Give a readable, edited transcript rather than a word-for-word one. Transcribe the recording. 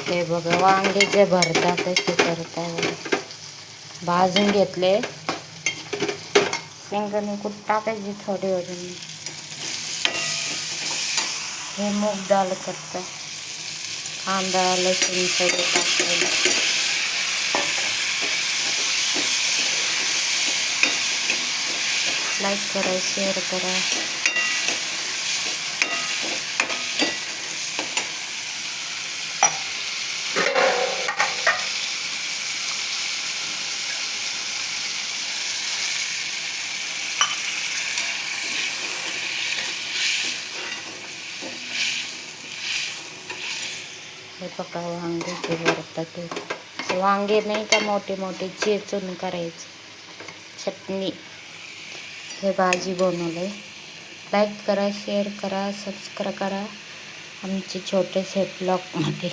हे बघा वांगे जे भरतात कसे करताय बघा. भाजून घेतले, शेंगदाणे कुठ टाकायची थोडी वरून. हे मूग डाळ करतात, कांदा लसूण सगळं टाकायला. लाईक करा, शेअर करा. हे बघा वांगे जे भरतात ते वांगे नाही का मोठे मोठे चेचून करायचे चटणी. हे भाजी बनवले. लाईक करा, शेअर करा, सबस्क्राईब करा आमचे छोटेसे ब्लॉगमध्ये.